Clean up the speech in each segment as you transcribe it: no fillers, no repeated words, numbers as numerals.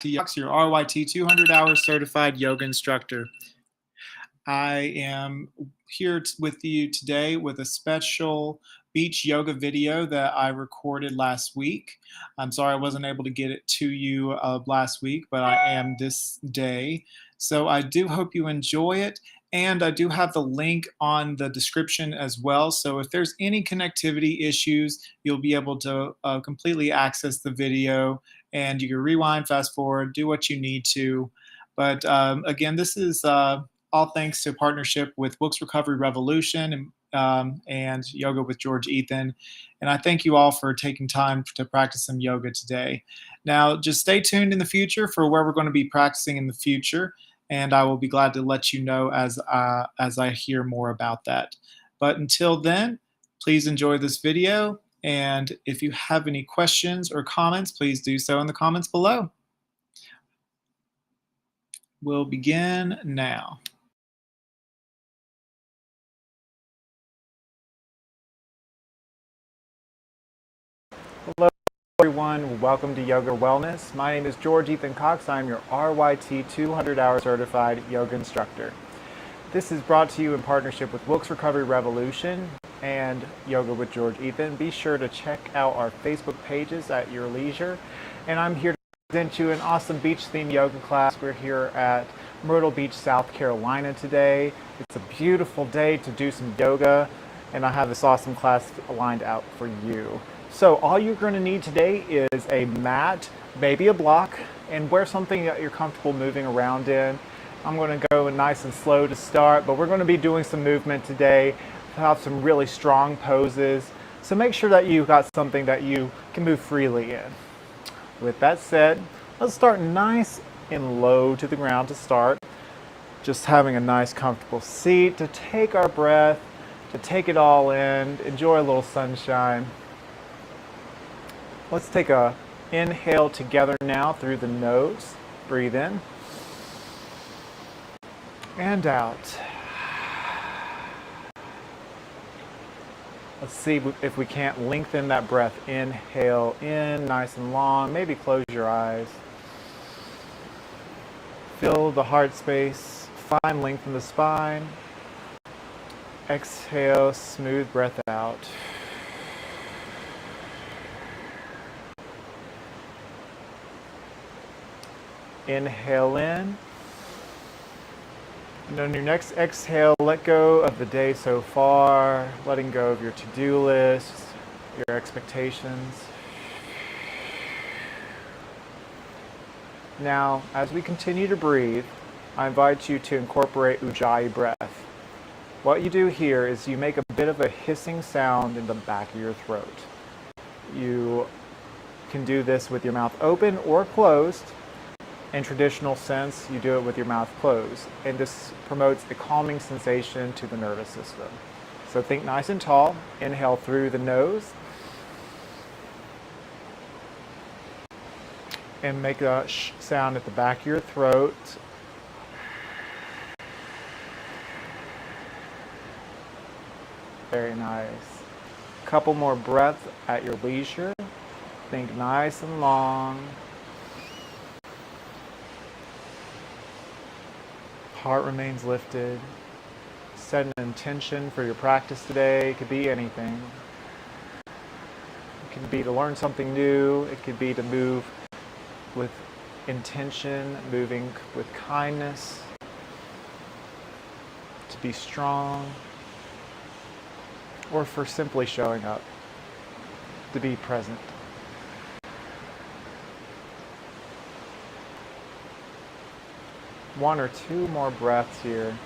to Wilkes, your RYT 200 hours certified yoga instructor. I am here with you today with a special beach yoga video that I recorded last week. I'm sorry I wasn't able to get it to you last week, but I am this day. So I do hope you enjoy it. And I do have the link on the description as well. So if there's any connectivity issues, you'll be able to completely access the video, and you can rewind, fast forward, do what you need to. But again, this is all thanks to partnership with Wilkes Recovery Revolution and Yoga with George Ethan. And I thank you all for taking time to practice some yoga today. Now, just stay tuned in the future for where we're going to be practicing in the future, and I will be glad to let you know as I hear more about that. But until then, please enjoy this video, and if you have any questions or comments, please do so in the comments below. We'll begin now. Hello everyone, welcome to Yoga Wellness. My name is George Ethan Cox. I'm your RYT 200 hour certified yoga instructor. This is brought to you in partnership with Wilkes Recovery Revolution and Yoga with George Ethan. Be sure to check out our Facebook pages at your leisure. And I'm here to present you an awesome beach themed yoga class. We're here at Myrtle Beach, South Carolina today. It's a beautiful day to do some yoga, and I have this awesome class lined out for you. So all you're going to need today is a mat, maybe a block, and wear something that you're comfortable moving around in. I'm going to go nice and slow to start, but we're going to be doing some movement today, have some really strong poses. So make sure that you've got something that you can move freely in. With that said, let's start nice and low to the ground to start. Just having a nice comfortable seat to take our breath, to take it all in, enjoy a little sunshine. Let's take a inhale together now through the nose. Breathe in and out. Let's see if we can't lengthen that breath. Inhale in nice and long. Maybe close your eyes. Fill the heart space. Find length in the spine. Exhale, smooth breath out. Inhale in, and on your next exhale, let go of the day so far, letting go of your to-do list, your expectations. Now, as we continue to breathe, I invite you to incorporate Ujjayi breath. What you do here is you make a bit of a hissing sound in the back of your throat. You can do this with your mouth open or closed. In traditional sense, you do it with your mouth closed, and this promotes a calming sensation to the nervous system. So think nice and tall. Inhale through the nose, and make a sh sound at the back of your throat. Very nice. Couple more breaths at your leisure. Think nice and long. Heart remains lifted. Set an intention for your practice today. It could be anything. It could be to learn something new. It could be to move with intention, moving with kindness, to be strong, or for simply showing up, to be present. One or two more breaths here.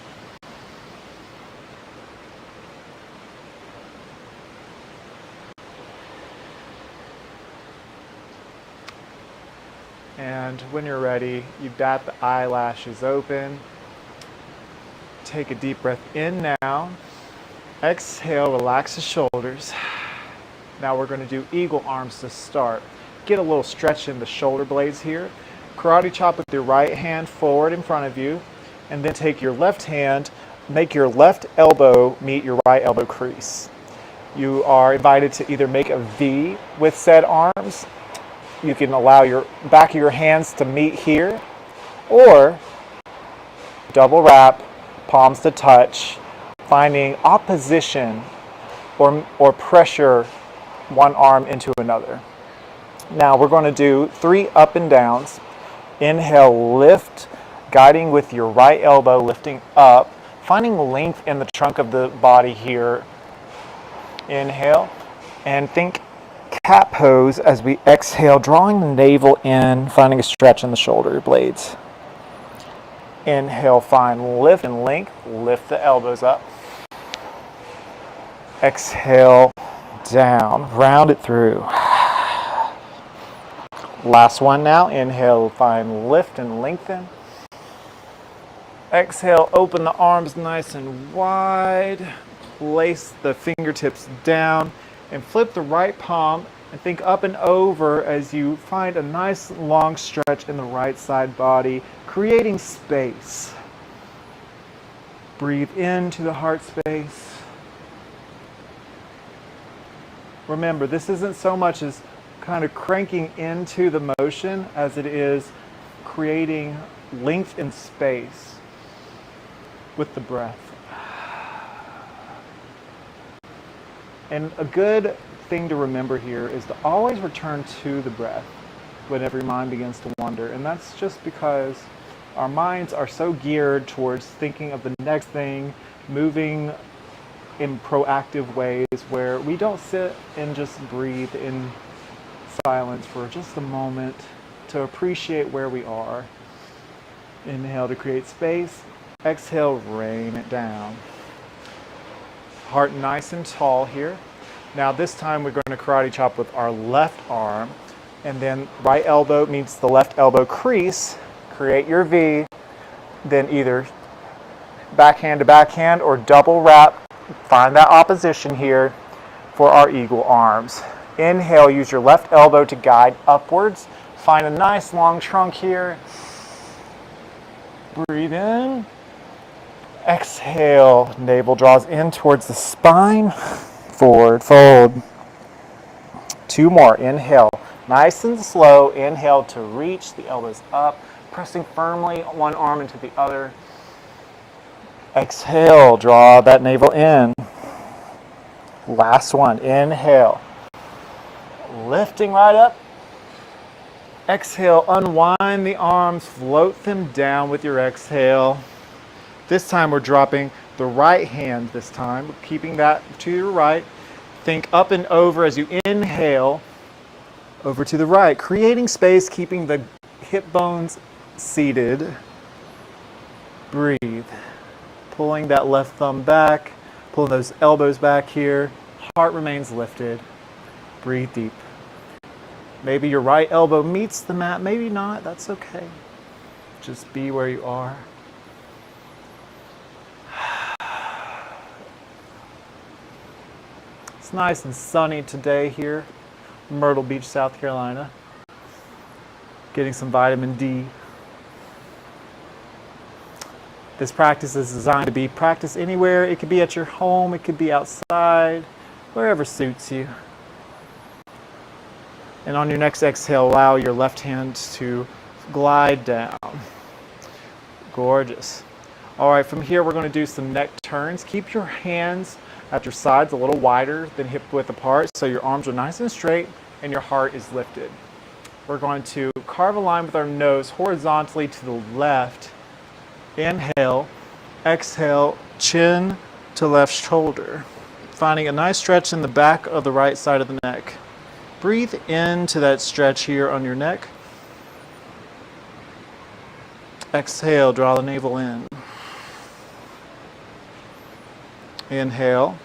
And when you're ready, you bat the eyelashes open. Take a deep breath in now. Exhale, relax the shoulders. Now we're going to do eagle arms to start. Get a little stretch in the shoulder blades here. Karate chop with your right hand forward in front of you, and then take your left hand, make your left elbow meet your right elbow crease. You are invited to either make a V with said arms, You can allow your back of your hands to meet here, or double wrap, palms to touch, finding opposition or pressure one arm into another. Now we're going to do 3 up and downs. Inhale, lift, guiding with your right elbow, lifting up, finding length in the trunk of the body here. Inhale, and think cat pose as we exhale, drawing the navel in, finding a stretch in the shoulder blades. Inhale, find lift and length, lift the elbows up. Exhale, down, round it through. Last one now. Inhale, find lift and lengthen. Exhale, open the arms nice and wide. Place the fingertips down and flip the right palm and think up and over as you find a nice long stretch in the right side body, creating space. Breathe into the heart space. Remember, this isn't so much as kind of cranking into the motion as it is creating length and space with the breath. And a good thing to remember here is to always return to the breath whenever your mind begins to wander. And that's just because our minds are so geared towards thinking of the next thing, moving in proactive ways where we don't sit and just breathe in silence for just a moment to appreciate where we are. Inhale to create space. Exhale, rain it down. Heart nice and tall here. Now this time we're going to karate chop with our left arm, and then right elbow meets the left elbow crease. Create your V. Then either backhand to backhand or double wrap. Find that opposition here for our eagle arms. Inhale, use your left elbow to guide upwards. Find a nice long trunk here. Breathe in. Exhale, navel draws in towards the spine. Forward fold. 2 more. Inhale, nice and slow. Inhale to reach the elbows up, pressing firmly one arm into the other. Exhale, draw that navel in. Last one. Inhale, lifting right up. Exhale, unwind the arms, float them down with your exhale. This time we're dropping the right hand this time, keeping that to your right. Think up and over as you inhale, over to the right, creating space, keeping the hip bones seated. Breathe. Pulling that left thumb back, pulling those elbows back here. Heart remains lifted. Breathe deep. Maybe your right elbow meets the mat, maybe not, that's okay. Just be where you are. It's nice and sunny today here, Myrtle Beach, South Carolina. Getting some vitamin D. This practice is designed to be practiced anywhere. It could be at your home, it could be outside, wherever suits you. And on your next exhale, allow your left hand to glide down. Gorgeous. All right, from here we're going to do some neck turns. Keep your hands at your sides a little wider than hip width apart so your arms are nice and straight and your heart is lifted. We're going to carve a line with our nose horizontally to the left. Inhale, exhale, chin to left shoulder. Finding a nice stretch in the back of the right side of the neck. Breathe into that stretch here on your neck. Exhale, draw the navel in. Inhale.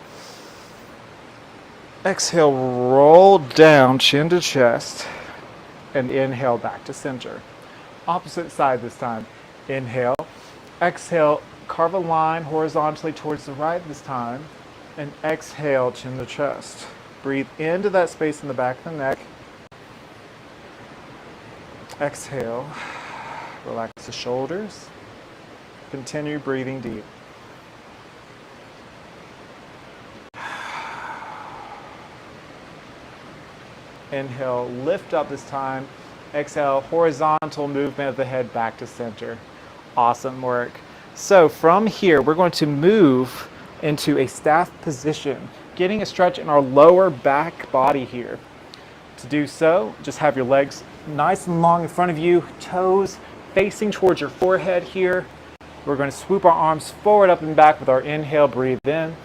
Exhale, roll down, chin to chest. And inhale, back to center. Opposite side this time. Inhale. Exhale, carve a line horizontally towards the right this time. And exhale, chin to chest. Breathe into that space in the back of the neck. Exhale. Relax the shoulders. Continue breathing deep. Inhale, lift up this time. Exhale, horizontal movement of the head back to center. Awesome work. So from here, we're going to move into a staff position, getting a stretch in our lower back body here. To do so, just have your legs nice and long in front of you, toes facing towards your forehead here. We're going to swoop our arms forward, up and back with our inhale, breathe in.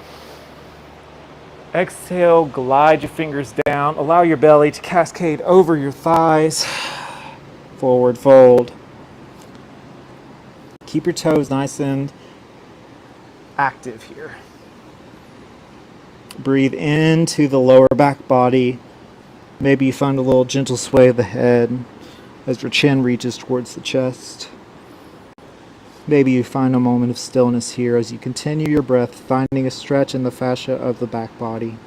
Exhale, glide your fingers down. Allow your belly to cascade over your thighs. Forward fold. Keep your toes nice and active here. Breathe into the lower back body. Maybe you find a little gentle sway of the head as your chin reaches towards the chest. Maybe you find a moment of stillness here as you continue your breath, finding a stretch in the fascia of the back body.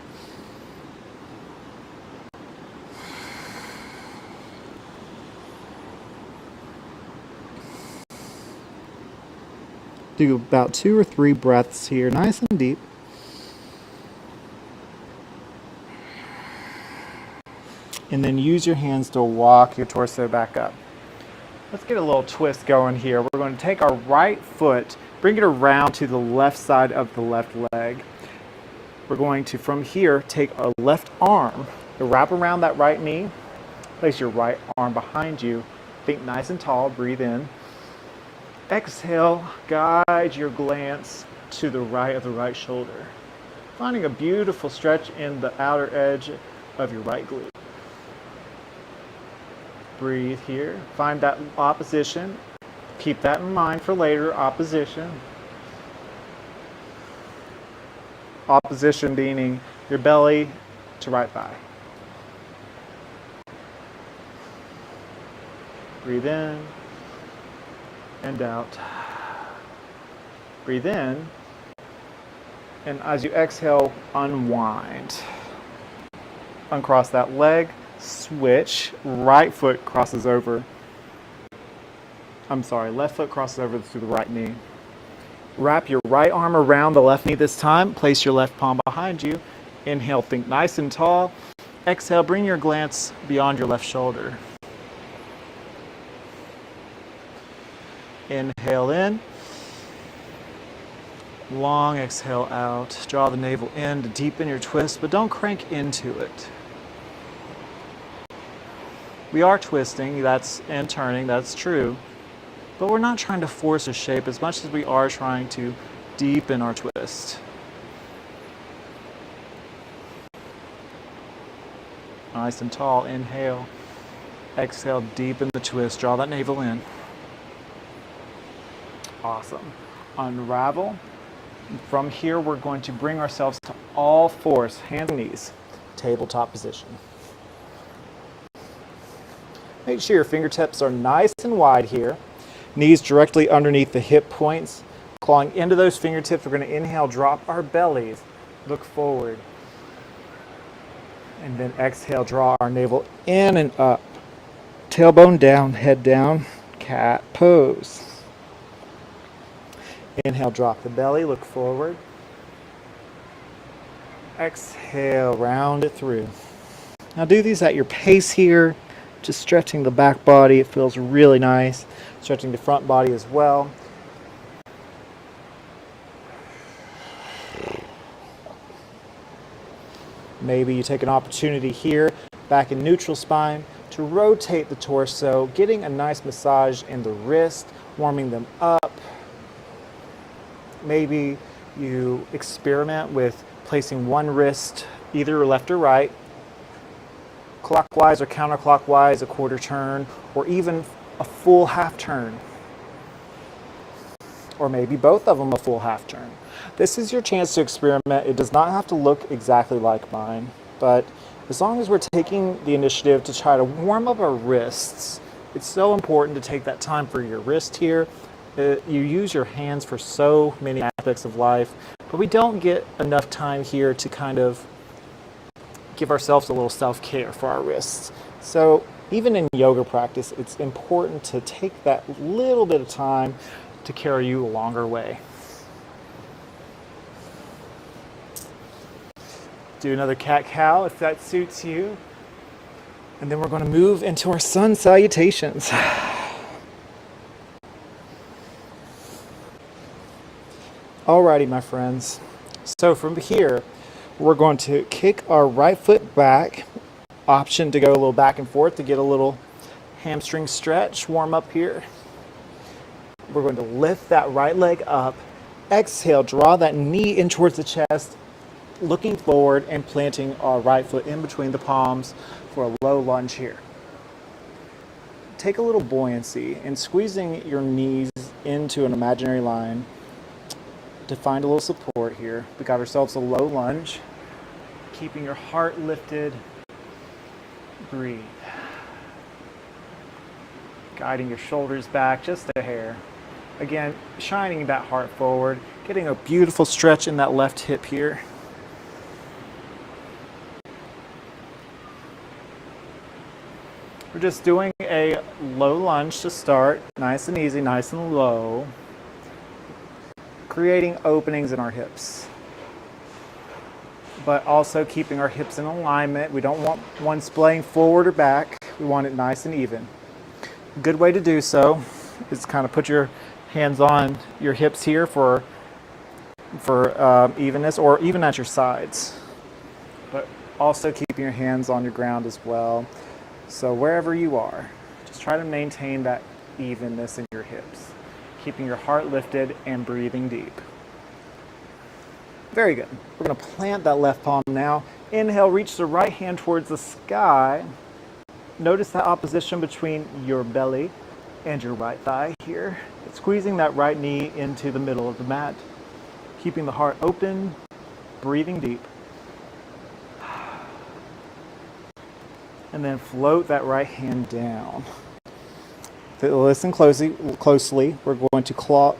Do about 2 or 3 breaths here, nice and deep. And then use your hands to walk your torso back up. Let's get a little twist going here. We're going to take our right foot, bring it around to the left side of the left leg. We're going to, from here, take our left arm, wrap around that right knee, place your right arm behind you, think nice and tall, breathe in. Exhale, guide your glance to the right of the right shoulder, finding a beautiful stretch in the outer edge of your right glute. Breathe here. Find that opposition. Keep that in mind for later. Opposition. Opposition meaning your belly to right thigh. Breathe in and out. Breathe in. And as you exhale, unwind. Uncross that leg. Switch, right foot crosses over. Left foot crosses over to the right knee. Wrap your right arm around the left knee this time. Place your left palm behind you. Inhale, think nice and tall. Exhale, bring your glance beyond your left shoulder. Inhale in. Long exhale out. Draw the navel in to deepen your twist, but don't crank into it. We are twisting, and turning, that's true, but we're not trying to force a shape as much as we are trying to deepen our twist. Nice and tall, inhale. Exhale, deepen the twist, draw that navel in. Awesome. Unravel. From here, we're going to bring ourselves to all fours, hands and knees, tabletop position. Make sure your fingertips are nice and wide here. Knees directly underneath the hip points. Clawing into those fingertips, we're going to inhale, drop our bellies, look forward. And then exhale, draw our navel in and up. Tailbone down, head down, cat pose. Inhale, drop the belly, look forward. Exhale, round it through. Now do these at your pace here. Just stretching the back body, it feels really nice. Stretching the front body as well. Maybe you take an opportunity here, back in neutral spine, to rotate the torso, getting a nice massage in the wrist, warming them up. Maybe you experiment with placing one wrist either left or right, clockwise or counterclockwise, a quarter turn, or even a full half turn. Or maybe both of them a full half turn. This is your chance to experiment. It does not have to look exactly like mine, but as long as we're taking the initiative to try to warm up our wrists, it's so important to take that time for your wrist here. You use your hands for so many aspects of life, but we don't get enough time here to kind of give ourselves a little self-care for our wrists. So even in yoga practice, it's important to take that little bit of time to carry you a longer way. Do another cat-cow if that suits you. And then we're going to move into our sun salutations. Alrighty, my friends. So from here, we're going to kick our right foot back. Option to go a little back and forth to get a little hamstring stretch, warm up here. We're going to lift that right leg up. Exhale, draw that knee in towards the chest, looking forward and planting our right foot in between the palms for a low lunge here. Take a little buoyancy and squeezing your knees into an imaginary line to find a little support here. We got ourselves a low lunge, keeping your heart lifted. Breathe. Guiding your shoulders back just a hair. Again, shining that heart forward, getting a beautiful stretch in that left hip here. We're just doing a low lunge to start, nice and easy, nice and low, creating openings in our hips, but also keeping our hips in alignment. We don't want one splaying forward or back. We want it nice and even. A good way to do so is kind of put your hands on your hips here for evenness, or even at your sides, but also keeping your hands on your ground as well. So wherever you are, just try to maintain that evenness in your hips, keeping your heart lifted and breathing deep. Very good. We're going to plant that left palm now. Inhale, reach the right hand towards the sky. Notice that opposition between your belly and your right thigh here. Squeezing that right knee into the middle of the mat. Keeping the heart open, breathing deep. And then float that right hand down. Listen closely. We're going to claw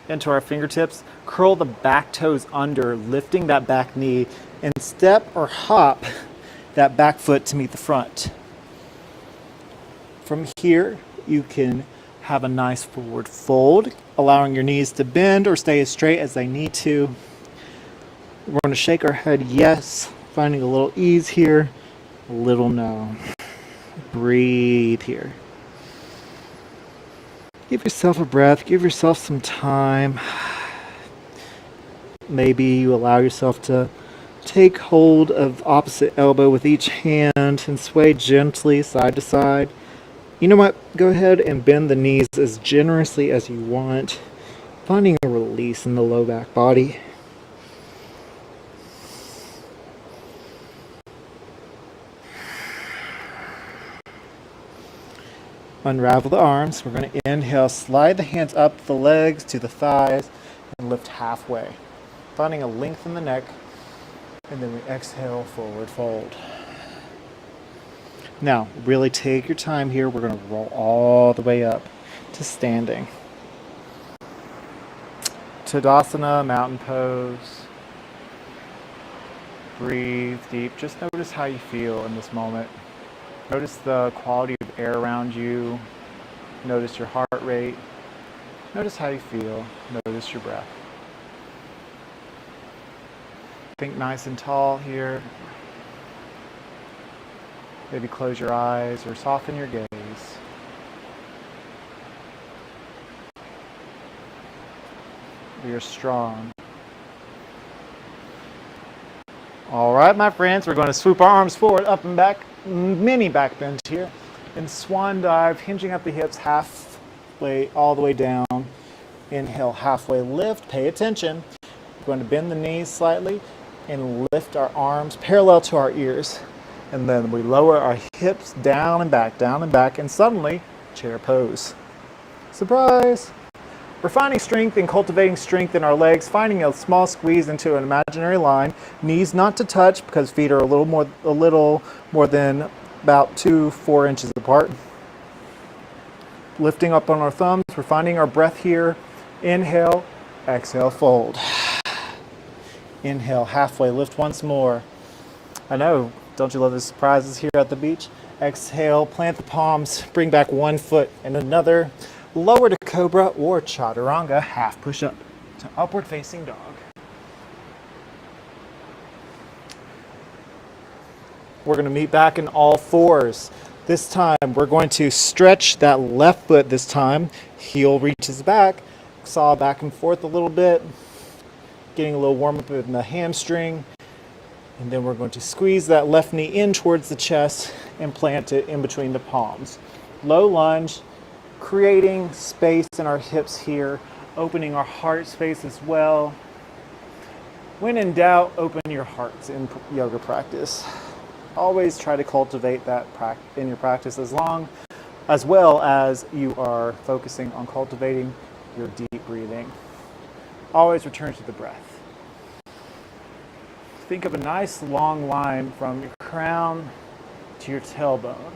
into our fingertips, curl the back toes under, lifting that back knee, and step or hop that back foot to meet the front. From here, you can have a nice forward fold, allowing your knees to bend or stay as straight as they need to. We're going to shake our head yes, finding a little ease here, a little no. Breathe here. Give yourself a breath, give yourself some time. Maybe you allow yourself to take hold of opposite elbow with each hand and sway gently side to side. You know what? Go ahead and bend the knees as generously as you want, finding a release in the low back body. Unravel the arms. We're going to inhale, slide the hands up the legs to the thighs, and lift halfway, finding a length in the neck, and then we exhale, forward fold. Now, really take your time here. We're going to roll all the way up to standing. Tadasana, mountain pose. Breathe deep. Just notice how you feel in this moment. Notice the quality of air around you. Notice your heart rate. Notice how you feel. Notice your breath. Think nice and tall here. Maybe close your eyes or soften your gaze. We are strong. All right, my friends, we're going to swoop our arms forward, up and back, mini back bend here, and swan dive, hinging at the hips halfway, all the way down. Inhale, halfway lift, pay attention. We're going to bend the knees slightly and lift our arms parallel to our ears. And then we lower our hips down and back, and suddenly, chair pose. Surprise! We're finding strength and cultivating strength in our legs, finding a small squeeze into an imaginary line. Knees not to touch because feet are a little more than about 2-4 inches apart. Lifting up on our thumbs, we're finding our breath here. Inhale, exhale, fold. Inhale, halfway, lift once more. I know. Don't you love the surprises here at the beach? Exhale, plant the palms, bring back one foot and another. Lower to cobra or chaturanga, half push up to upward facing dog. We're going to meet back in all fours. This time we're going to stretch that left foot this time. Heel reaches back, saw back and forth a little bit, getting a little warm up in the hamstring. And then we're going to squeeze that left knee in towards the chest and plant it in between the palms. Low lunge, creating space in our hips here, opening our heart space as well. When in doubt, open your hearts in yoga practice. Always try to cultivate that in your practice as well as you are focusing on cultivating your deep breathing. Always return to the breath. Think of a nice long line from your crown to your tailbone.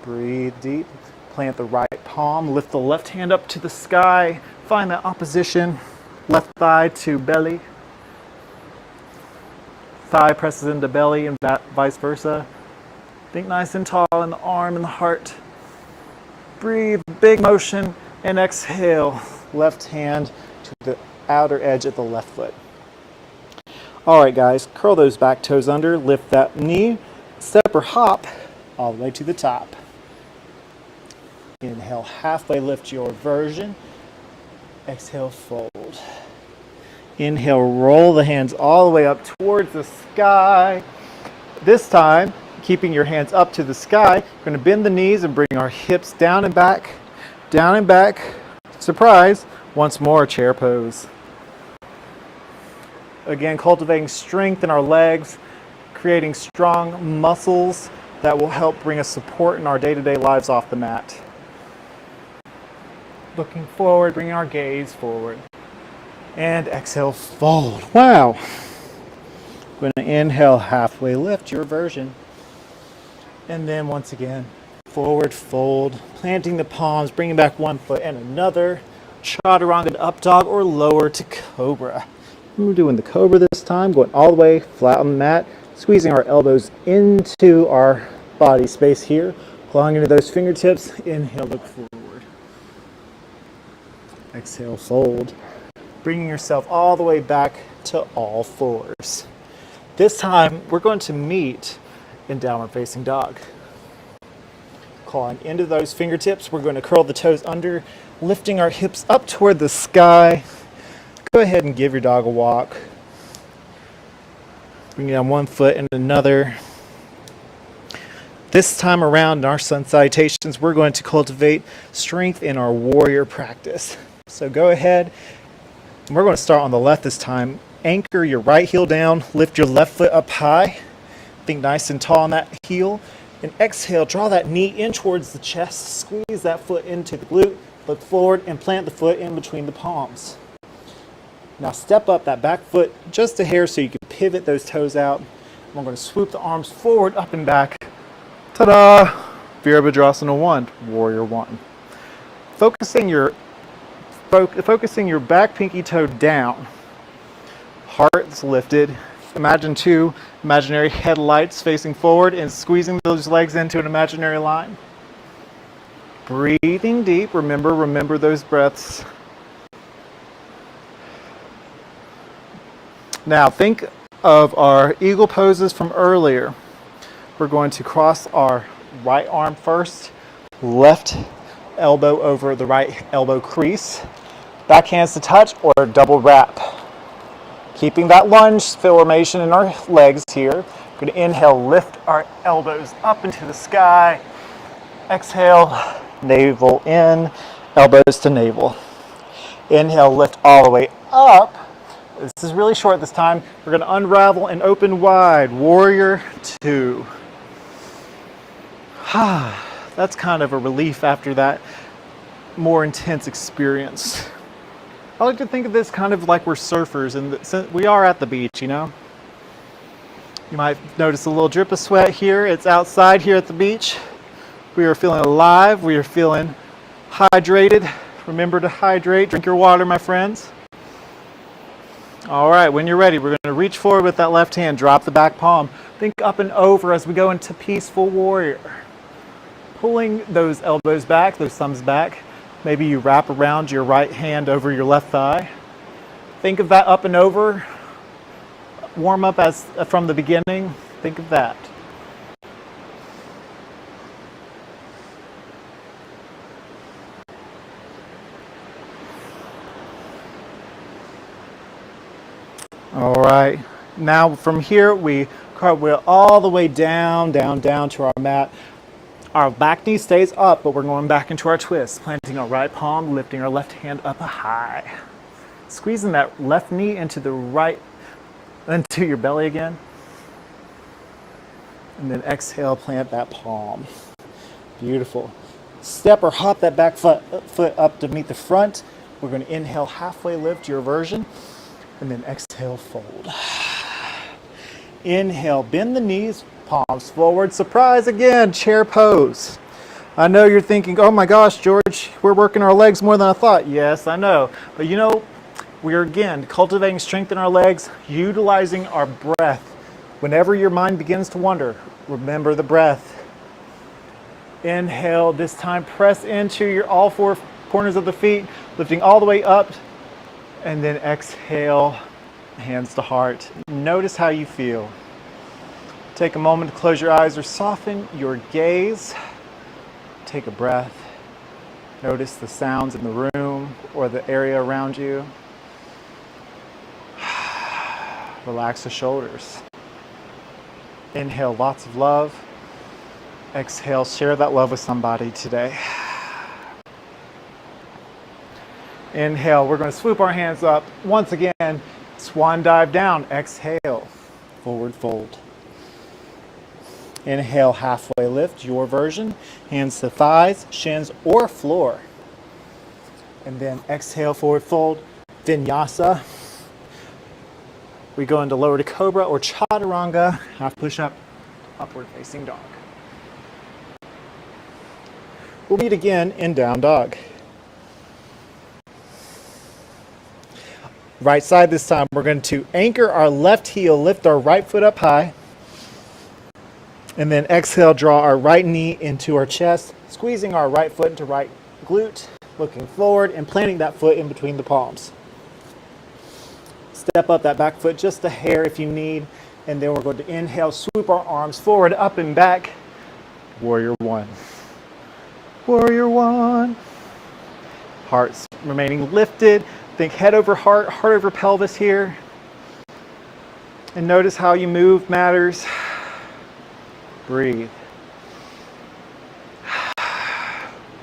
Breathe deep. Plant the right palm. Lift the left hand up to the sky. Find that opposition. Left thigh to belly. Thigh presses into belly and vice versa. Think nice and tall in the arm and the heart. Breathe, big motion, and exhale. Left hand to the outer edge of the left foot. All right, guys, curl those back toes under. Lift that knee. Step or hop all the way to the top. Inhale, halfway lift your version. Exhale, fold. Inhale, roll the hands all the way up towards the sky. This time, keeping your hands up to the sky, we're going to bend the knees and bring our hips down and back. Down and back. Surprise. Once more, chair pose. Again, cultivating strength in our legs, creating strong muscles that will help bring us support in our day-to-day lives off the mat. Looking forward, bringing our gaze forward. And exhale, fold. Wow. We're going to inhale, halfway lift your version. And then once again, forward fold, planting the palms, bringing back one foot and another. Chaturanga up dog or lower to cobra. We're doing the cobra this time, going all the way flat on the mat, squeezing our elbows into our body space here, clawing into those fingertips. Inhale, look forward. Exhale, fold. Bringing yourself all the way back to all fours. This time, we're going to meet in downward facing dog. Clawing into those fingertips, we're going to curl the toes under, lifting our hips up toward the sky. Go ahead and give your dog a walk. Bring down one foot and another. This time around in our sun salutations, we're going to cultivate strength in our warrior practice. So go ahead. We're going to start on the left this time. Anchor your right heel down, lift your left foot up high. Think nice and tall on that heel. And exhale, draw that knee in towards the chest. Squeeze that foot into the glute. Look forward and plant the foot in between the palms. Now step up that back foot just a hair so you can pivot those toes out. And we're going to swoop the arms forward, up and back. Ta-da! Virabhadrasana 1, Warrior 1. Focusing your back pinky toe down. Heart's lifted. Imagine two imaginary headlights facing forward and squeezing those legs into an imaginary line. Breathing deep. Remember those breaths. Now think of our eagle poses from earlier. We're going to cross our right arm first, left elbow over the right elbow crease, back hands to touch or double wrap. Keeping that lunge formation in our legs here. We're going to inhale, lift our elbows up into the sky. Exhale, navel in, elbows to navel. Inhale, lift all the way up. This is really short this time. We're going to unravel and open wide. Warrior 2. That's kind of a relief after that more intense experience. I like to think of this kind of like we're surfers, and we are at the beach, you know? You might notice a little drip of sweat here. It's outside here at the beach. We are feeling alive. We are feeling hydrated. Remember to hydrate. Drink your water, my friends. All right, when you're ready, we're going to reach forward with that left hand. Drop the back palm. Think up and over as we go into peaceful warrior. Pulling those elbows back, those thumbs back. Maybe you wrap around your right hand over your left thigh. Think of that up and over. warm up as from the beginning. Think of that. All right. Now from here, we cartwheel all the way down, down, down to our mat. Our back knee stays up, but we're going back into our twist, planting our right palm, lifting our left hand up high. Squeezing that left knee into the right, into your belly again. And then exhale, plant that palm. Beautiful. Step or hop that back foot up to meet the front. We're going to inhale, halfway lift your version, and then exhale, fold. Inhale, bend the knees, palms forward. Surprise again, chair pose. I know you're thinking, oh my gosh, George, we're working our legs more than I thought. Yes, I know. But you know, we're again cultivating strength in our legs, utilizing our breath. Whenever your mind begins to wander, remember the breath. Inhale, this time press into your all four corners of the feet, lifting all the way up, and then exhale, hands to heart. Notice how you feel. Take a moment to close your eyes or soften your gaze. Take a breath. Notice the sounds in the room or the area around you. Relax the shoulders. Inhale, lots of love. Exhale, share that love with somebody today. Inhale, we're going to swoop our hands up. Once again, swan dive down. Exhale, forward fold. Inhale, halfway lift, your version. Hands to thighs, shins, or floor. And then exhale, forward fold, vinyasa. We go into lower cobra or chaturanga, half push up, upward facing dog. We'll meet again in down dog. Right side this time, we're going to anchor our left heel, lift our right foot up high, and then exhale, draw our right knee into our chest, squeezing our right foot into right glute, looking forward and planting that foot in between the palms. Step up that back foot just a hair if you need, and then we're going to inhale, swoop our arms forward, up and back. Warrior one. Warrior one. Hearts remaining lifted. Think head over heart, heart over pelvis here. And notice how you move matters. Breathe.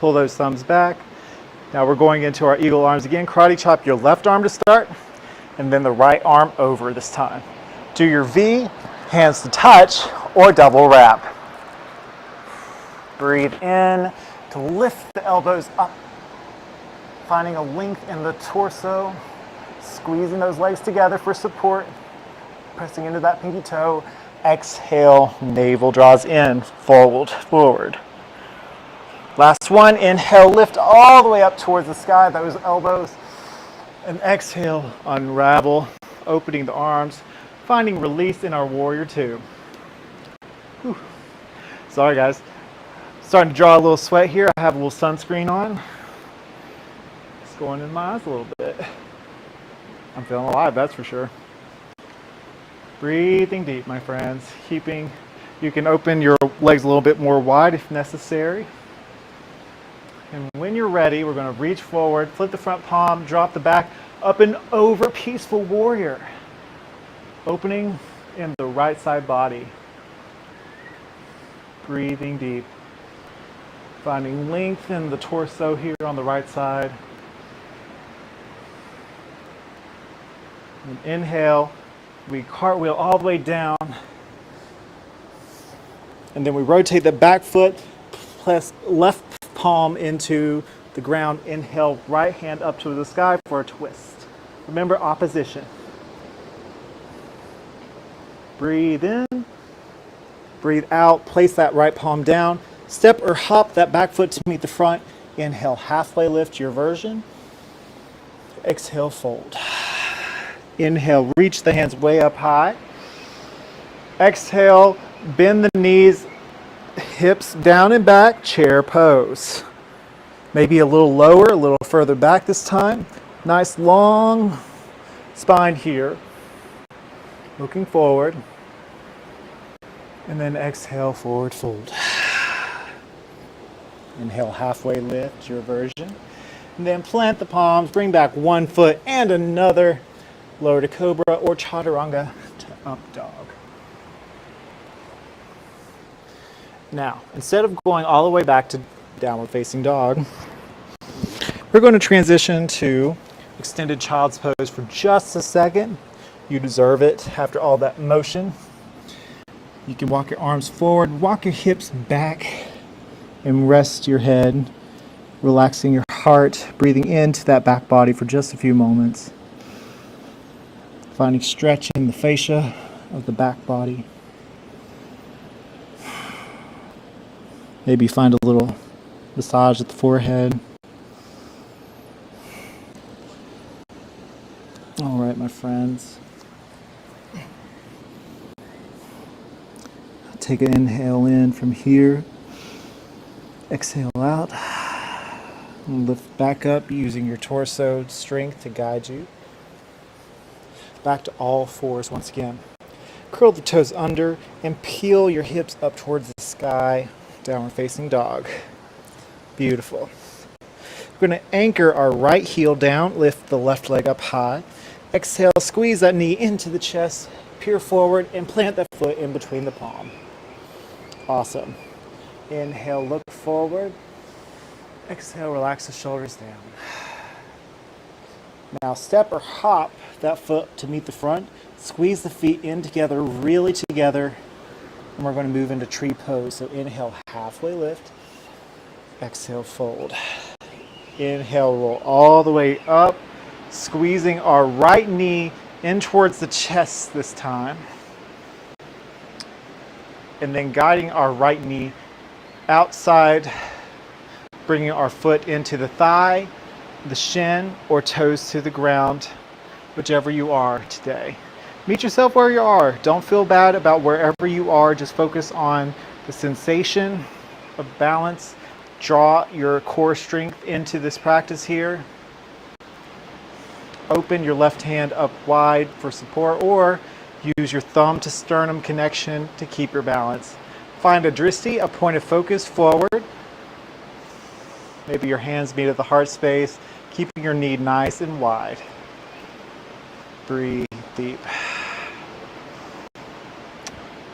Pull those thumbs back. Now we're going into our eagle arms again. Karate chop your left arm to start, and then the right arm over this time. Do your V, hands to touch, or double wrap. Breathe in to lift the elbows up, finding a length in the torso, squeezing those legs together for support, pressing into that pinky toe. Exhale, navel draws in, forward. Last one, inhale, lift all the way up towards the sky, those elbows. And exhale, unravel, opening the arms, finding release in our warrior two. Whew. Sorry guys, starting to draw a little sweat here. I have a little sunscreen on. It's going in my eyes a little bit. I'm feeling alive, that's for sure. Breathing deep, my friends. You can open your legs a little bit more wide if necessary. And when you're ready, we're going to reach forward, flip the front palm, drop the back, up and over, peaceful warrior. Opening in the right side body. Breathing deep. Finding length in the torso here on the right side. And inhale, we cartwheel all the way down. And then we rotate the back foot, press left palm into the ground. Inhale, right hand up to the sky for a twist. Remember, opposition. Breathe in, breathe out, place that right palm down. Step or hop that back foot to meet the front. Inhale, halfway lift your version. Exhale, fold. Inhale, reach the hands way up high. Exhale, bend the knees, hips down and back, chair pose. Maybe a little lower, a little further back this time. Nice long spine here. looking forward. And then exhale, forward fold. Inhale, halfway lift, your version. And then plant the palms, bring back one foot and another. Lower to cobra or chaturanga to up dog. Now, instead of going all the way back to downward facing dog, we're going to transition to extended child's pose for just a second. You deserve it after all that motion. You can walk your arms forward, walk your hips back, and rest your head, relaxing your heart, breathing into that back body for just a few moments. Finding stretch in the fascia of the back body. Maybe find a little massage at the forehead. All right, my friends. Take an inhale in from here. Exhale out. And lift back up using your torso strength to guide you. Back to all fours once again. Curl the toes under and peel your hips up towards the sky. Downward facing dog. Beautiful. We're going to anchor our right heel down, lift the left leg up high. Exhale, squeeze that knee into the chest, peer forward, and plant that foot in between the palm. Awesome. Inhale, look forward. Exhale, relax the shoulders down. Now step or hop that foot to meet the front. Squeeze the feet in together, really together. And we're going to move into tree pose. So inhale, halfway lift. Exhale, fold. Inhale, roll all the way up. Squeezing our right knee in towards the chest this time. And then guiding our right knee outside, bringing our foot into the thigh, the shin, or toes to the ground, whichever you are today. Meet yourself where you are. Don't feel bad about wherever you are. Just focus on the sensation of balance. Draw your core strength into this practice here. Open your left hand up wide for support, or use your thumb to sternum connection to keep your balance. Find a drishti, a point of focus forward. Maybe your hands meet at the heart space, keeping your knee nice and wide. Breathe deep.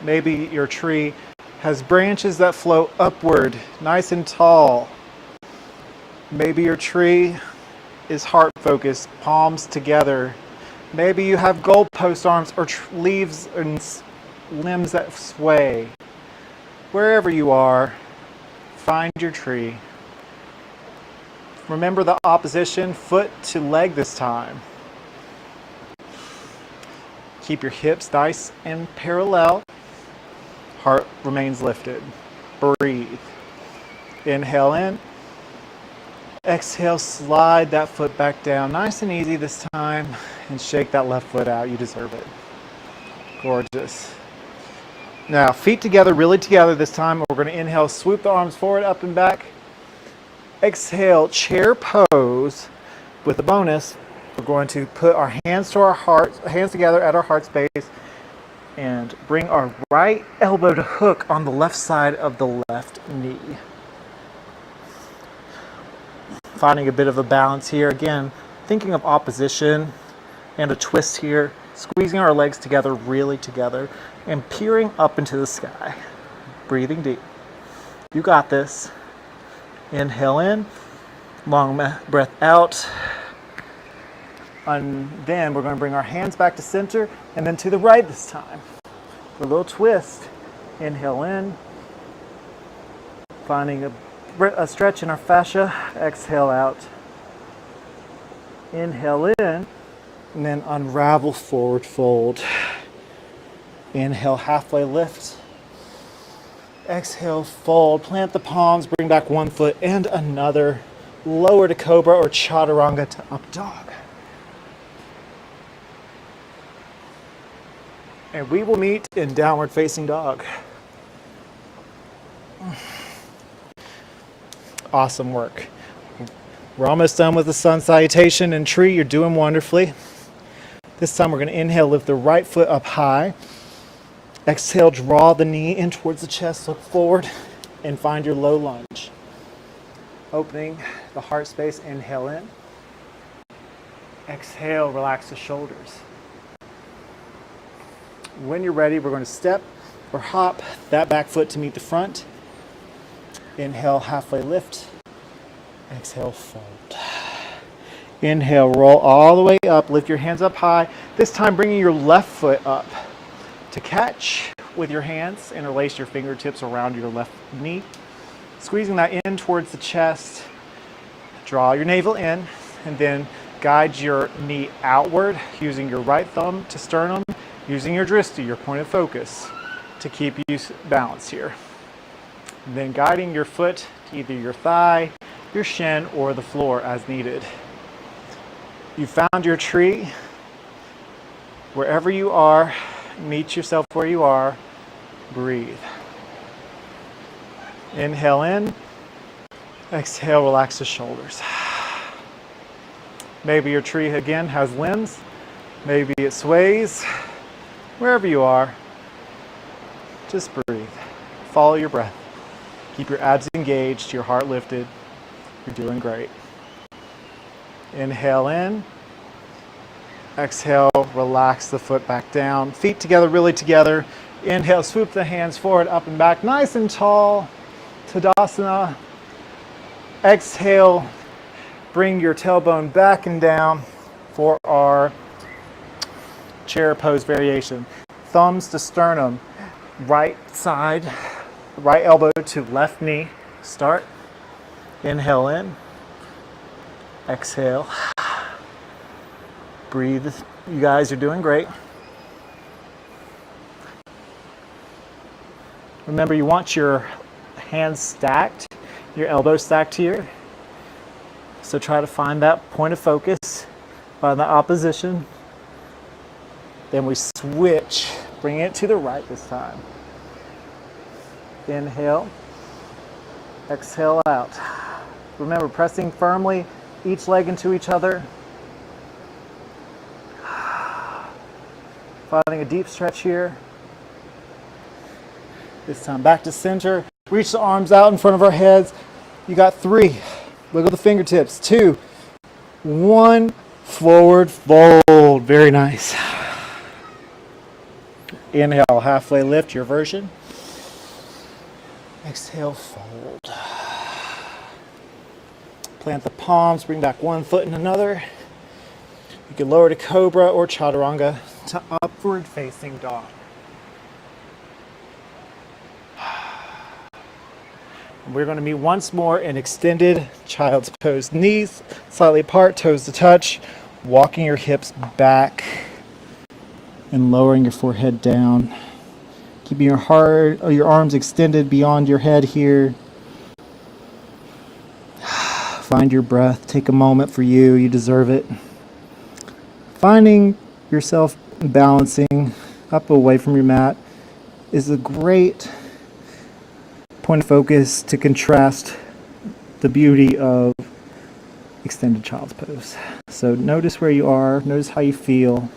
Maybe your tree has branches that flow upward, nice and tall. Maybe your tree is heart focused, palms together. Maybe you have goalpost arms or leaves and limbs that sway. Wherever you are, find your tree. Remember the opposition, foot to leg this time. Keep your hips nice and parallel. Heart remains lifted. Breathe. Inhale in. Exhale, slide that foot back down. Nice and easy this time. And shake that left foot out. You deserve it. Gorgeous. Now, feet together, really together this time. We're going to inhale, swoop the arms forward, up and back. Exhale, chair pose. With a bonus, we're going to put our hands to our heart, hands together at our heart space, and bring our right elbow to hook on the left side of the left knee. Finding a bit of a balance here. Again, thinking of opposition and a twist here. Squeezing our legs together, really together, and peering up into the sky. Breathing deep. You got this. Inhale in, long breath out. And then we're going to bring our hands back to center and then to the right this time. A little twist. Inhale in, finding a stretch in our fascia. Exhale out. Inhale in, and then unravel, forward fold. Inhale, halfway lift. Exhale, fold. Plant the palms, bring back one foot and another. Lower to cobra or chaturanga to up dog. And we will meet in downward facing dog. Awesome work. We're almost done with the sun salutation and tree. You're doing wonderfully. This time we're going to inhale, lift the right foot up high. Exhale, draw the knee in towards the chest, look forward, and find your low lunge. Opening the heart space, inhale in. Exhale, relax the shoulders. When you're ready, we're going to step or hop that back foot to meet the front. Inhale, halfway lift. Exhale, fold. Inhale, roll all the way up, lift your hands up high. This time bringing your left foot up to catch with your hands. Interlace your fingertips around your left knee. Squeezing that in towards the chest. Draw your navel in and then guide your knee outward using your right thumb to sternum, using your drishti, your point of focus, to keep you balanced here. And then guiding your foot to either your thigh, your shin, or the floor as needed. You found your tree. Wherever you are, meet yourself where you are. Breathe. Inhale in. Exhale, relax the shoulders. Maybe your tree again has limbs. Maybe it sways. Wherever you are, just breathe. Follow your breath. Keep your abs engaged, your heart lifted. You're doing great. Inhale in. Exhale, relax the foot back down. Feet together, really together. Inhale, swoop the hands forward, up and back, nice and tall. Tadasana. Exhale, bring your tailbone back and down for our chair pose variation. Thumbs to sternum, right side, right elbow to left knee. Start. Inhale in. Exhale. Breathe. You guys are doing great. Remember, you want your hands stacked, your elbows stacked here. So try to find that point of focus by the opposition. Then we switch, bring it to the right this time. Inhale, exhale out. Remember, pressing firmly each leg into each other. Finding a deep stretch here. This time back to center. Reach the arms out in front of our heads. You got 3. Wiggle the fingertips. 2, 1. Forward fold. Very nice. Inhale, halfway lift, your version. Exhale, fold. Plant the palms, bring back one foot and another. You can lower to cobra or chaturanga to upward facing dog. We're going to meet once more in extended child's pose. Knees slightly apart, toes to touch, walking your hips back and lowering your forehead down. Keeping your heart or your arms extended beyond your head here. Find your breath. Take a moment for you. You deserve it. Finding yourself balancing up away from your mat is a great point of focus to contrast the beauty of extended child's pose. So notice where you are, notice how you feel.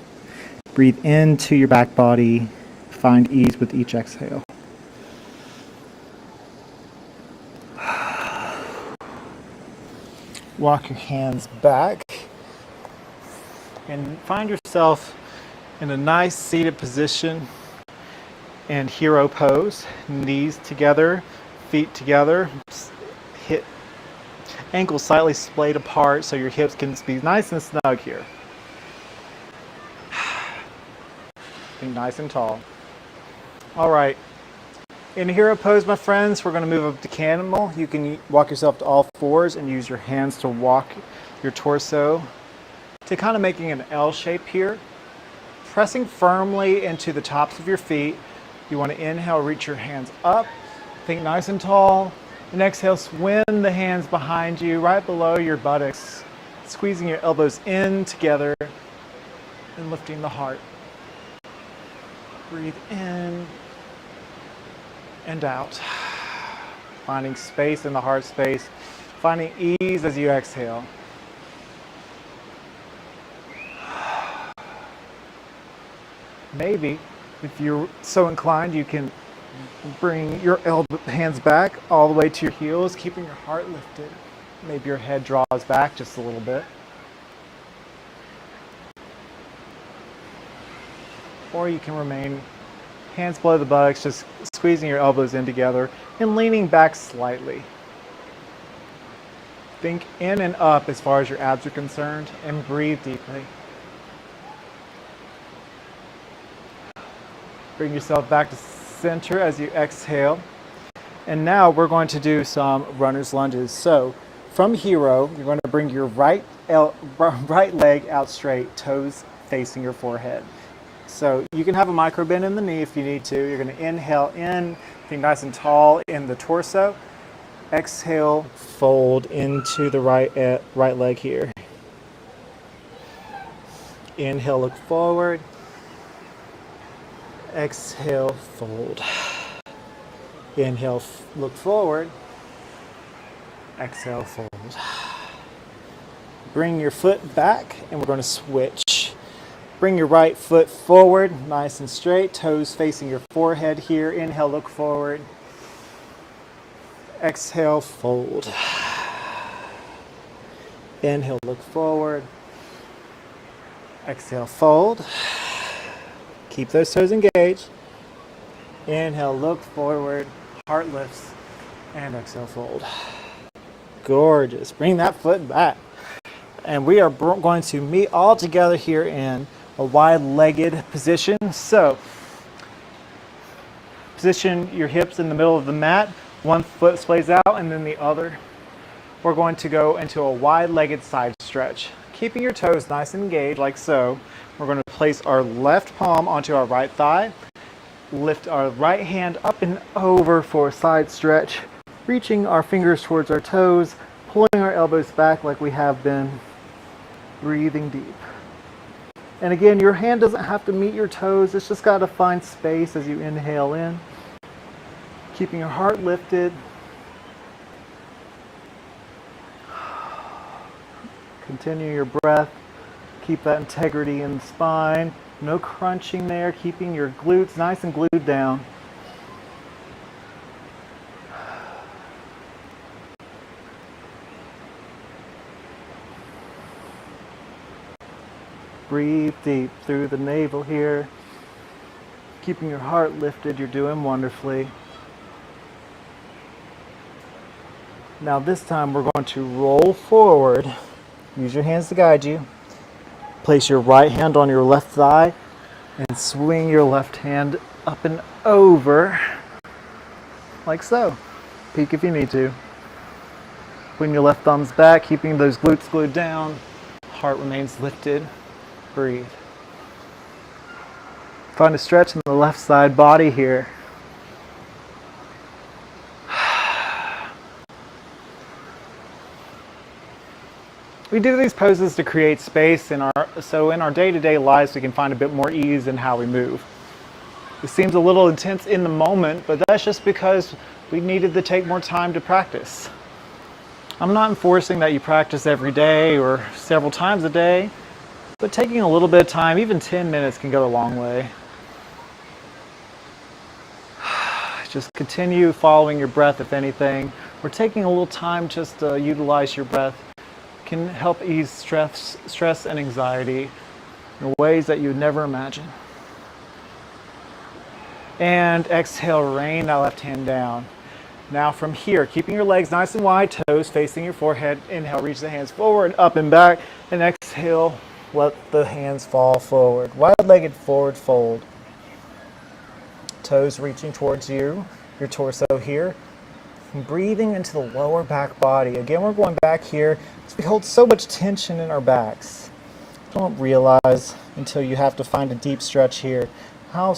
Breathe into your back body. Find ease with each exhale. Walk your hands back and find yourself in a nice seated position and hero pose. Knees together, feet together, hip, ankles slightly splayed apart so your hips can be nice and snug here. Be nice and tall. All right. In hero pose, my friends, we're going to move up to camel. You can walk yourself to all fours and use your hands to walk your torso to kind of making an L shape here. Pressing firmly into the tops of your feet. You want to inhale, reach your hands up. Think nice and tall. And exhale, swim the hands behind you, right below your buttocks. Squeezing your elbows in together and lifting the heart. Breathe in and out. Finding space in the heart space. Finding ease as you exhale. Maybe, if you're so inclined, you can bring your hands back all the way to your heels, keeping your heart lifted. Maybe your head draws back just a little bit. Or you can remain hands below the buttocks, just squeezing your elbows in together and leaning back slightly. Think in and up as far as your abs are concerned, and breathe deeply. Bring yourself back to center as you exhale. And now we're going to do some runner's lunges. So from hero, you're going to bring your right leg out straight, toes facing your forehead. So you can have a micro bend in the knee if you need to. You're going to inhale in, think nice and tall in the torso. Exhale, fold into the right leg here. Inhale, look forward. Exhale, fold. Inhale, look forward. Exhale, fold. Bring your foot back, and we're going to switch. Bring your right foot forward, nice and straight, toes facing your forehead here. Inhale, look forward. Exhale, fold. Inhale, look forward. Exhale, fold. Keep those toes engaged. Inhale, look forward, heart lifts, and exhale, fold. Gorgeous. Bring that foot back. And we are going to meet all together here in a wide-legged position. So, position your hips in the middle of the mat. One foot splays out and then the other. We're going to go into a wide-legged side stretch. Keeping your toes nice and engaged like so. We're going to place our left palm onto our right thigh. Lift our right hand up and over for a side stretch. Reaching our fingers towards our toes. Pulling our elbows back like we have been. Breathing deep. And again, your hand doesn't have to meet your toes. It's just got to find space as you inhale in. Keeping your heart lifted. Continue your breath. Keep that integrity in the spine. No crunching there. Keeping your glutes nice and glued down. Breathe deep through the navel here. Keeping your heart lifted. You're doing wonderfully. Now this time we're going to roll forward. Use your hands to guide you. Place your right hand on your left thigh and swing your left hand up and over like so. Peek if you need to. Putting your left thumbs back, keeping those glutes glued down. Heart remains lifted. Breathe. Find a stretch in the left side body here. We do these poses to create space in our day-to-day lives we can find a bit more ease in how we move. It seems a little intense in the moment, but that's just because we needed to take more time to practice. I'm not enforcing that you practice every day or several times a day, but taking a little bit of time, even 10 minutes, can go a long way. Just continue following your breath, if anything, or taking a little time just to utilize your breath can help ease stress and anxiety in ways that you'd never imagine. And exhale, rain that left hand down. Now from here, keeping your legs nice and wide, toes facing your forehead. Inhale, reach the hands forward, up and back. And exhale, let the hands fall forward. Wide-legged forward fold. Toes reaching towards you, your torso here. And breathing into the lower back body. Again, we're going back here because we hold so much tension in our backs. Don't realize until you have to find a deep stretch here how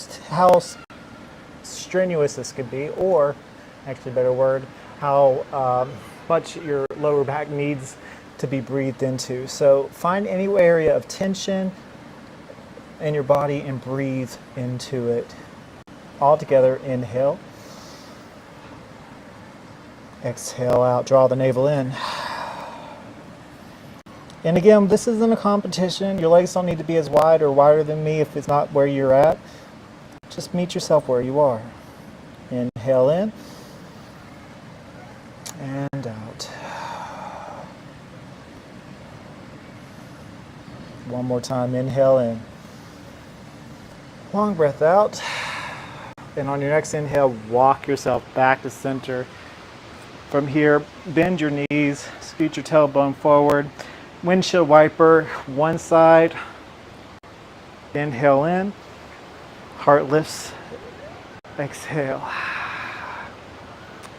strenuous this could be, or actually a better word, how much your lower back needs to be breathed into. So find any area of tension in your body and breathe into it. All together, inhale. Exhale out, draw the navel in. And again, this isn't a competition. Your legs don't need to be as wide or wider than me if it's not where you're at. Just meet yourself where you are. Inhale in and out. One more time, inhale in. Long breath out. And on your next inhale, walk yourself back to center. From here, bend your knees, scoot your tailbone forward. Windshield wiper, one side. Inhale in. Heart lifts. Exhale.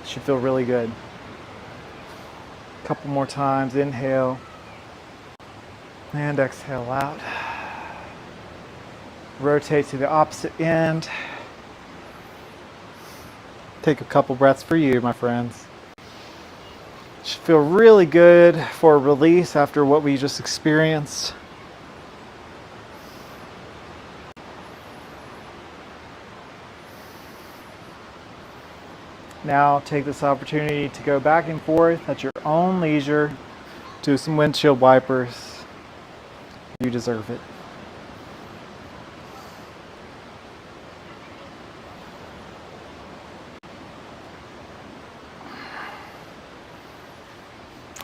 Should feel really good. A couple more times. Inhale. And exhale out. Rotate to the opposite end. Take a couple breaths for you, my friends. Should feel really good for a release after what we just experienced. Now take this opportunity to go back and forth at your own leisure. Do some windshield wipers. You deserve it.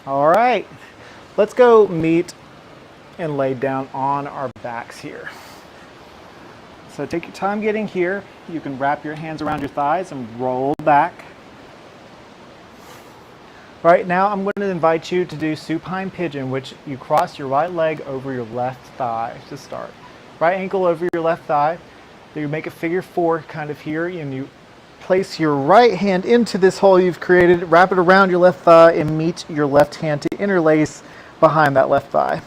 All right, let's go meet and lay down on our backs here. So take your time getting here. You can wrap your hands around your thighs and roll back. All right, now I'm going to invite you to do supine pigeon, which you cross your right leg over your left thigh to start. Right ankle over your left thigh. Then you make a figure four kind of here, and you place your right hand into this hole you've created, wrap it around your left thigh, and meet your left hand to interlace behind that left thigh.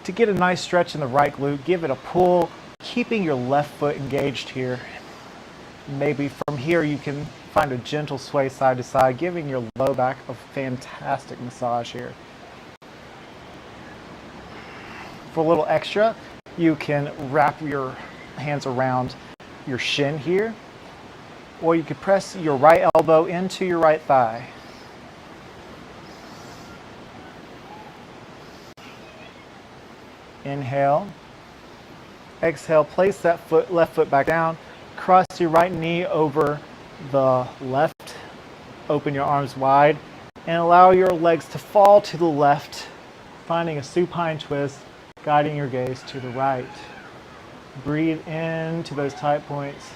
To get a nice stretch in the right glute, give it a pull, keeping your left foot engaged here. Maybe from here you can find a gentle sway side to side, giving your low back a fantastic massage here. For a little extra, you can wrap your hands around your shin here, or you could press your right elbow into your right thigh. Inhale. Exhale, place that left foot back down. Cross your right knee over the left. Open your arms wide and allow your legs to fall to the left, finding a supine twist, guiding your gaze to the right. Breathe into those tight points.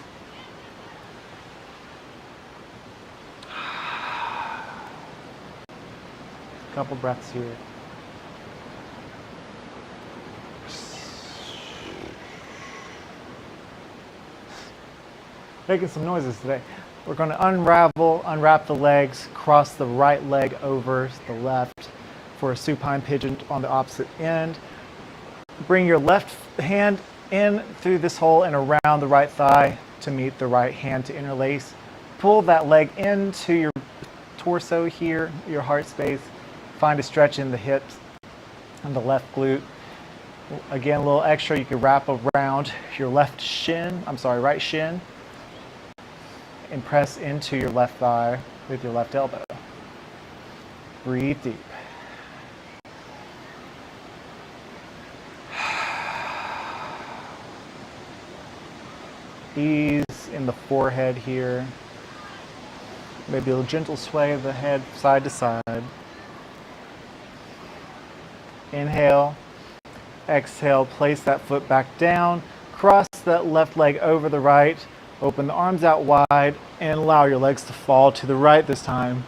Couple breaths here. Making some noises today. We're going to unwrap the legs, cross the right leg over the left for a supine pigeon on the opposite end. Bring your left hand in through this hole and around the right thigh to meet the right hand to interlace. Pull that leg into your torso here, your heart space. Find a stretch in the hips and the left glute. Again, a little extra, you can wrap around your right shin, and press into your left thigh with your left elbow. Breathe deep. Ease in the forehead here. Maybe a gentle sway of the head side to side. Inhale. Exhale, place that foot back down. Cross that left leg over the right. Open the arms out wide and allow your legs to fall to the right this time.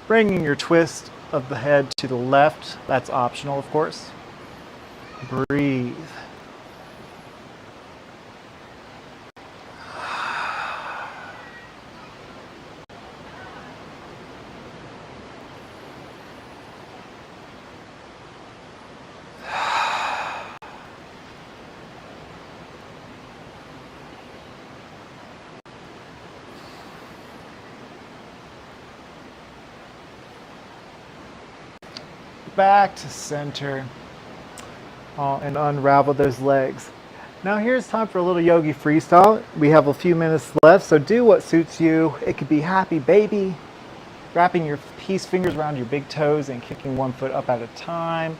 Bringing your twist of the head to the left. That's optional, of course. Breathe. Back to center and unravel those legs. Now here's time for a little yogi freestyle. We have a few minutes left, so do what suits you. It could be happy baby, wrapping your peace fingers around your big toes and kicking one foot up at a time.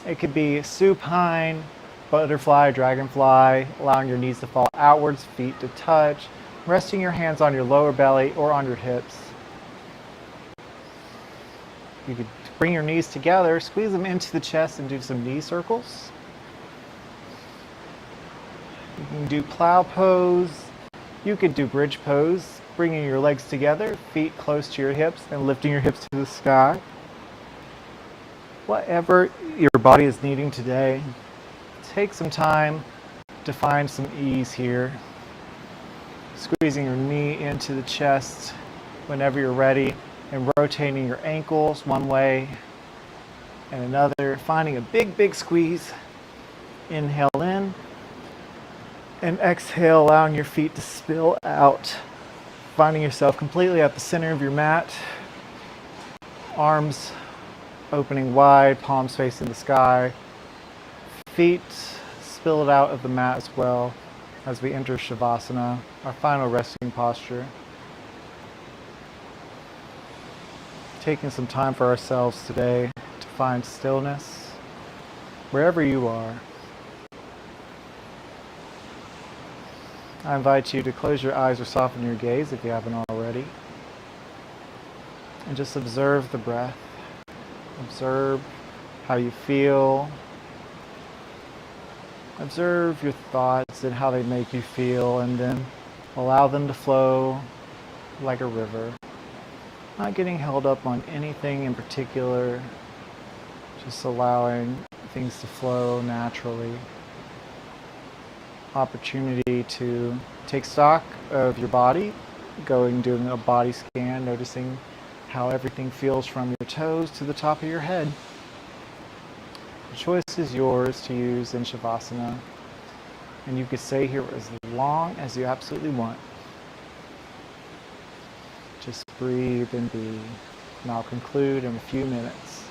It could be supine, butterfly, dragonfly, allowing your knees to fall outwards, feet to touch, resting your hands on your lower belly or on your hips. You could bring your knees together, squeeze them into the chest and do some knee circles. You can do plow pose. You could do bridge pose, bringing your legs together, feet close to your hips and lifting your hips to the sky. Whatever your body is needing today, take some time to find some ease here. Squeezing your knee into the chest whenever you're ready and rotating your ankles one way and another, finding a big squeeze. Inhale in and exhale, allowing your feet to spill out, finding yourself completely at the center of your mat, arms opening wide, palms facing the sky, feet spilled out of the mat as well as we enter Shavasana, our final resting posture. Taking some time for ourselves today to find stillness wherever you are. I invite you to close your eyes or soften your gaze if you haven't already. And just observe the breath. Observe how you feel. Observe your thoughts and how they make you feel, and then allow them to flow like a river. Not getting held up on anything in particular, just allowing things to flow naturally. Opportunity to take stock of your body, doing a body scan, noticing how everything feels from your toes to the top of your head. The choice is yours to use in Shavasana, and you can stay here as long as you absolutely want. Just breathe and be, and I'll conclude in a few minutes.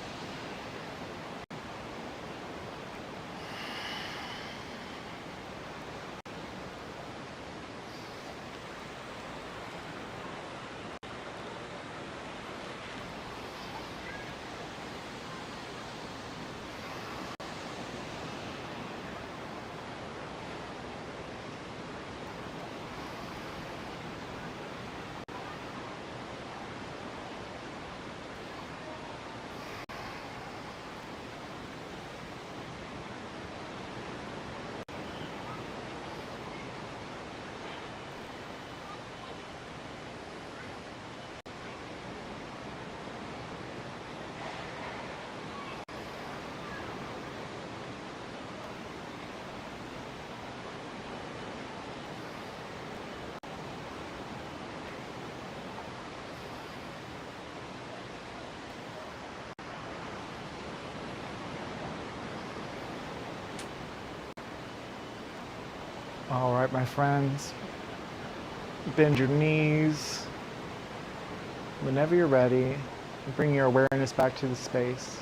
All right, my friends, bend your knees whenever you're ready, and bring your awareness back to the space.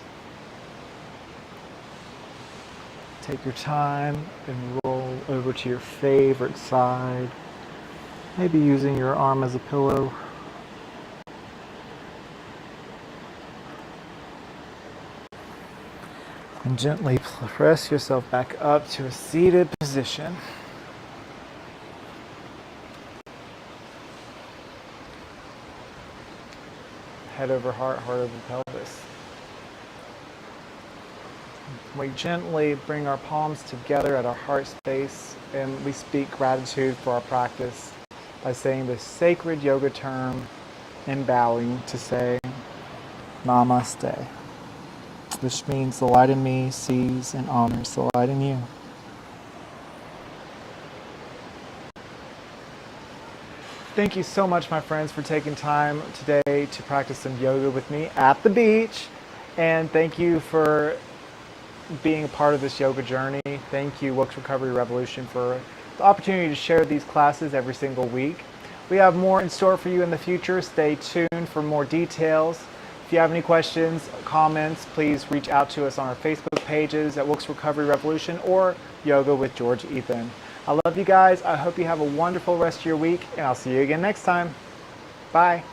Take your time and roll over to your favorite side, maybe using your arm as a pillow. And gently press yourself back up to a seated position. Head over heart, heart over pelvis. We gently bring our palms together at our heart space, and we speak gratitude for our practice by saying the sacred yoga term and bowing to say Namaste, which means the light in me sees and honors the light in you. Thank you so much, my friends, for taking time today to practice some yoga with me at the beach. And thank you for being a part of this yoga journey. Thank you, Wilkes Recovery Revolution, for the opportunity to share these classes every single week. We have more in store for you in the future. Stay tuned for more details. If you have any questions, comments, please reach out to us on our Facebook pages at Wilkes Recovery Revolution or Yoga with George Ethan. I love you guys. I hope you have a wonderful rest of your week, and I'll see you again next time. Bye.